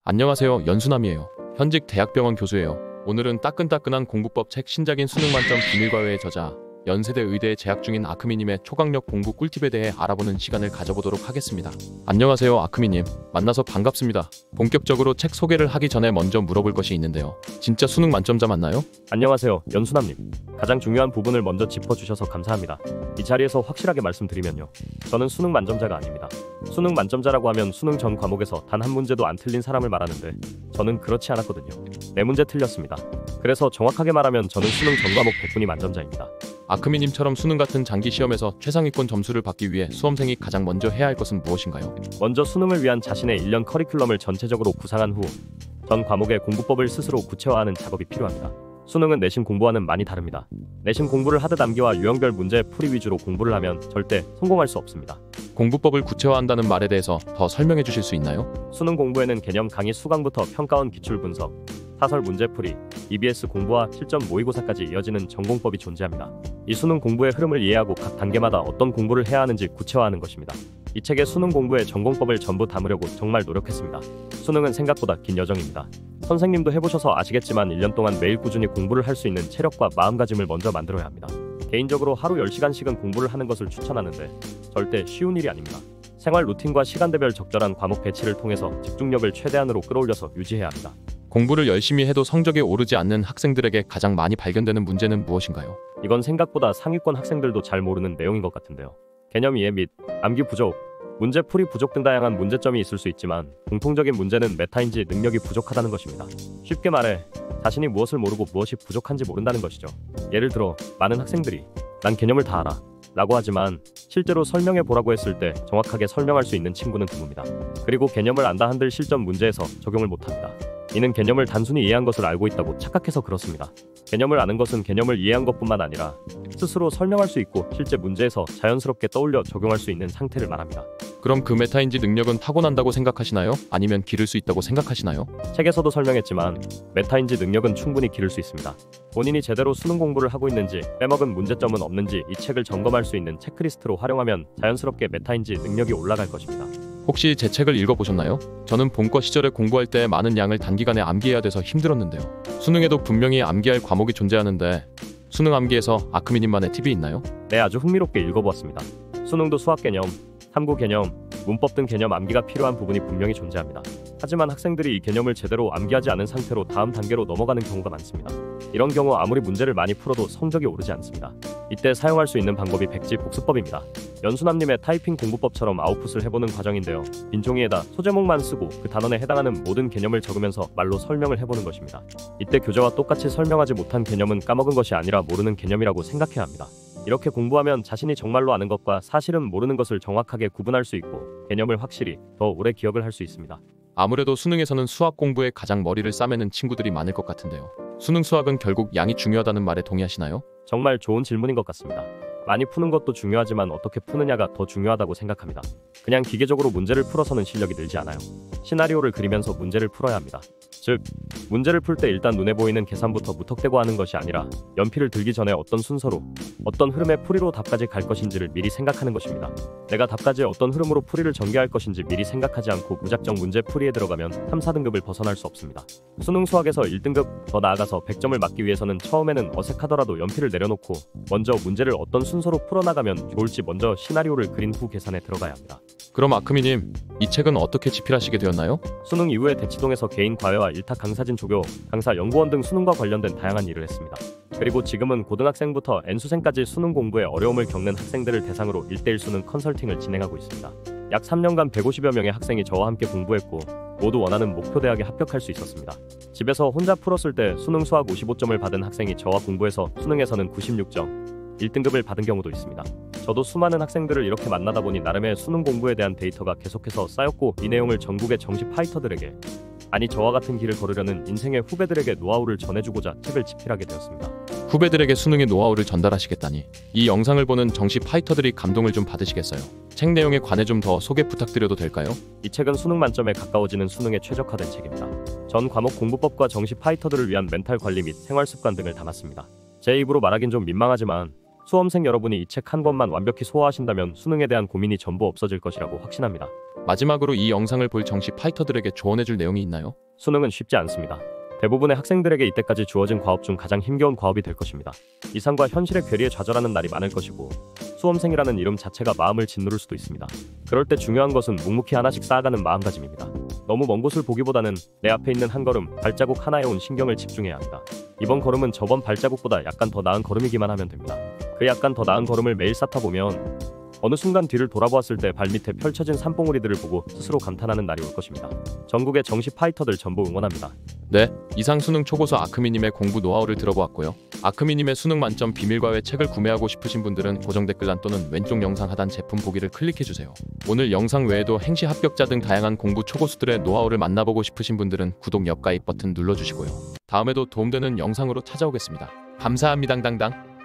안녕하세요. 연수남이에요. 현직 대학병원 교수예요. 오늘은 따끈따끈한 공부법 책 신작인 수능 만점 비밀과외의 저자, 연세대 의대에 재학 중인 아크미님의 초강력 공부 꿀팁에 대해 알아보는 시간을 가져보도록 하겠습니다. 안녕하세요 아크미님. 만나서 반갑습니다. 본격적으로 책 소개를 하기 전에 먼저 물어볼 것이 있는데요. 진짜 수능 만점자 맞나요? 안녕하세요 연수남님. 가장 중요한 부분을 먼저 짚어주셔서 감사합니다. 이 자리에서 확실하게 말씀드리면요, 저는 수능 만점자가 아닙니다. 수능 만점자라고 하면 수능 전 과목에서 단 한 문제도 안 틀린 사람을 말하는데 저는 그렇지 않았거든요. 네 문제 틀렸습니다. 그래서 정확하게 말하면 저는 수능 전 과목 100분이 만점자입니다. 아크미님처럼 수능 같은 장기 시험에서 최상위권 점수를 받기 위해 수험생이 가장 먼저 해야 할 것은 무엇인가요? 먼저 수능을 위한 자신의 1년 커리큘럼을 전체적으로 구상한 후 전 과목의 공부법을 스스로 구체화하는 작업이 필요합니다. 수능은 내신 공부와는 많이 다릅니다. 내신 공부를 하듯 암기와 유형별 문제 풀이 위주로 공부를 하면 절대 성공할 수 없습니다. 공부법을 구체화한다는 말에 대해서 더 설명해 주실 수 있나요? 수능 공부에는 개념 강의 수강부터 평가원 기출 분석, 사설 문제풀이, EBS 공부와 실전 모의고사까지 이어지는 전공법이 존재합니다. 이 수능 공부의 흐름을 이해하고 각 단계마다 어떤 공부를 해야 하는지 구체화하는 것입니다. 이 책에 수능 공부의 전공법을 전부 담으려고 정말 노력했습니다. 수능은 생각보다 긴 여정입니다. 선생님도 해보셔서 아시겠지만 1년 동안 매일 꾸준히 공부를 할 수 있는 체력과 마음가짐을 먼저 만들어야 합니다. 개인적으로 하루 10시간씩은 공부를 하는 것을 추천하는데 절대 쉬운 일이 아닙니다. 생활 루틴과 시간대별 적절한 과목 배치를 통해서 집중력을 최대한으로 끌어올려서 유지해야 합니다. 공부를 열심히 해도 성적이 오르지 않는 학생들에게 가장 많이 발견되는 문제는 무엇인가요? 이건 생각보다 상위권 학생들도 잘 모르는 내용인 것 같은데요. 개념 이해 및 암기 부족, 문제 풀이 부족 등 다양한 문제점이 있을 수 있지만 공통적인 문제는 메타인지 능력이 부족하다는 것입니다. 쉽게 말해 자신이 무엇을 모르고 무엇이 부족한지 모른다는 것이죠. 예를 들어 많은 학생들이 난 개념을 다 알아 라고 하지만 실제로 설명해 보라고 했을 때 정확하게 설명할 수 있는 친구는 드뭅니다. 그리고 개념을 안다 한들 실전 문제에서 적용을 못합니다. 이는 개념을 단순히 이해한 것을 알고 있다고 착각해서 그렇습니다. 개념을 아는 것은 개념을 이해한 것뿐만 아니라 스스로 설명할 수 있고 실제 문제에서 자연스럽게 떠올려 적용할 수 있는 상태를 말합니다. 그럼 그 메타인지 능력은 타고난다고 생각하시나요? 아니면 기를 수 있다고 생각하시나요? 책에서도 설명했지만 메타인지 능력은 충분히 기를 수 있습니다. 본인이 제대로 수능 공부를 하고 있는지 빼먹은 문제점은 없는지 이 책을 점검할 수 있는 체크리스트로 활용하면 자연스럽게 메타인지 능력이 올라갈 것입니다. 혹시 제 책을 읽어보셨나요? 저는 본과 시절에 공부할 때 많은 양을 단기간에 암기해야 돼서 힘들었는데요. 수능에도 분명히 암기할 과목이 존재하는데 수능 암기에서 아크미님만의 팁이 있나요? 네, 아주 흥미롭게 읽어보았습니다. 수능도 수학 개념, 탐구 개념, 문법 등 개념 암기가 필요한 부분이 분명히 존재합니다. 하지만 학생들이 이 개념을 제대로 암기하지 않은 상태로 다음 단계로 넘어가는 경우가 많습니다. 이런 경우 아무리 문제를 많이 풀어도 성적이 오르지 않습니다. 이때 사용할 수 있는 방법이 백지 복습법입니다. 연수남님의 타이핑 공부법처럼 아웃풋을 해보는 과정인데요. 빈 종이에다 소제목만 쓰고 그 단원에 해당하는 모든 개념을 적으면서 말로 설명을 해보는 것입니다. 이때 교재와 똑같이 설명하지 못한 개념은 까먹은 것이 아니라 모르는 개념이라고 생각해야 합니다. 이렇게 공부하면 자신이 정말로 아는 것과 사실은 모르는 것을 정확하게 구분할 수 있고 개념을 확실히 더 오래 기억을 할 수 있습니다. 아무래도 수능에서는 수학 공부에 가장 머리를 싸매는 친구들이 많을 것 같은데요. 수능 수학은 결국 양이 중요하다는 말에 동의하시나요? 정말 좋은 질문인 것 같습니다. 많이 푸는 것도 중요하지만 어떻게 푸느냐가 더 중요하다고 생각합니다. 그냥 기계적으로 문제를 풀어서는 실력이 늘지 않아요. 시나리오를 그리면서 문제를 풀어야 합니다. 즉, 문제를 풀 때 일단 눈에 보이는 계산부터 무턱대고 하는 것이 아니라 연필을 들기 전에 어떤 순서로, 어떤 흐름의 풀이로 답까지 갈 것인지를 미리 생각하는 것입니다. 내가 답까지 어떤 흐름으로 풀이를 전개할 것인지 미리 생각하지 않고 무작정 문제 풀이에 들어가면 3, 4등급을 벗어날 수 없습니다. 수능 수학에서 1등급, 더 나아가서 100점을 맞기 위해서는 처음에는 어색하더라도 연필을 내려놓고 먼저 문제를 어떤 순서로 풀어나가면 좋을지 먼저 시나리오를 그린 후 계산에 들어가야 합니다. 그럼 아크미님, 이 책은 어떻게 집필하시게 되었나요? 수능 이후에 대치동에서 개인 과외와 일탁 강사진 조교, 강사 연구원 등 수능과 관련된 다양한 일을 했습니다. 그리고 지금은 고등학생부터 N수생까지 수능 공부에 어려움을 겪는 학생들을 대상으로 1:1 수능 컨설팅을 진행하고 있습니다. 약 3년간 150여 명의 학생이 저와 함께 공부했고 모두 원하는 목표 대학에 합격할 수 있었습니다. 집에서 혼자 풀었을 때 수능 수학 55점을 받은 학생이 저와 공부해서 수능에서는 96점, 1등급을 받은 경우도 있습니다. 저도 수많은 학생들을 이렇게 만나다 보니 나름의 수능 공부에 대한 데이터가 계속해서 쌓였고 이 내용을 전국의 정시 파이터들에게, 아니 저와 같은 길을 걸으려는 인생의 후배들에게 노하우를 전해주고자 책을 집필하게 되었습니다. 후배들에게 수능의 노하우를 전달하시겠다니 이 영상을 보는 정시 파이터들이 감동을 좀 받으시겠어요. 책 내용에 관해 좀 더 소개 부탁드려도 될까요? 이 책은 수능 만점에 가까워지는 수능에 최적화된 책입니다. 전 과목 공부법과 정시 파이터들을 위한 멘탈 관리 및 생활 습관 등을 담았습니다. 제 입으로 말하긴 좀 민망하지만 수험생 여러분이 이 책 한 권만 완벽히 소화하신다면 수능에 대한 고민이 전부 없어질 것이라고 확신합니다. 마지막으로 이 영상을 볼 정시 파이터들에게 조언해줄 내용이 있나요? 수능은 쉽지 않습니다. 대부분의 학생들에게 이때까지 주어진 과업 중 가장 힘겨운 과업이 될 것입니다. 이상과 현실의 괴리에 좌절하는 날이 많을 것이고 수험생이라는 이름 자체가 마음을 짓누를 수도 있습니다. 그럴 때 중요한 것은 묵묵히 하나씩 쌓아가는 마음가짐입니다. 너무 먼 곳을 보기보다는 내 앞에 있는 한 걸음, 발자국 하나에 온 신경을 집중해야 합니다. 이번 걸음은 저번 발자국보다 약간 더 나은 걸음이기만 하면 됩니다. 그 약간 더 나은 걸음을 매일 쌓다 보면 어느 순간 뒤를 돌아보았을 때 발밑에 펼쳐진 산봉우리들을 보고 스스로 감탄하는 날이 올 것입니다. 전국의 정시 파이터들 전부 응원합니다. 네, 이상 수능 초고수 아크미님의 공부 노하우를 들어보았고요. 아크미님의 수능 만점 비밀과외 책을 구매하고 싶으신 분들은 고정 댓글란 또는 왼쪽 영상 하단 제품 보기를 클릭해주세요. 오늘 영상 외에도 행시 합격자 등 다양한 공부 초고수들의 노하우를 만나보고 싶으신 분들은 구독 옆가입 버튼 눌러주시고요. 다음에도 도움되는 영상으로 찾아오겠습니다. 감사합니다. 당당.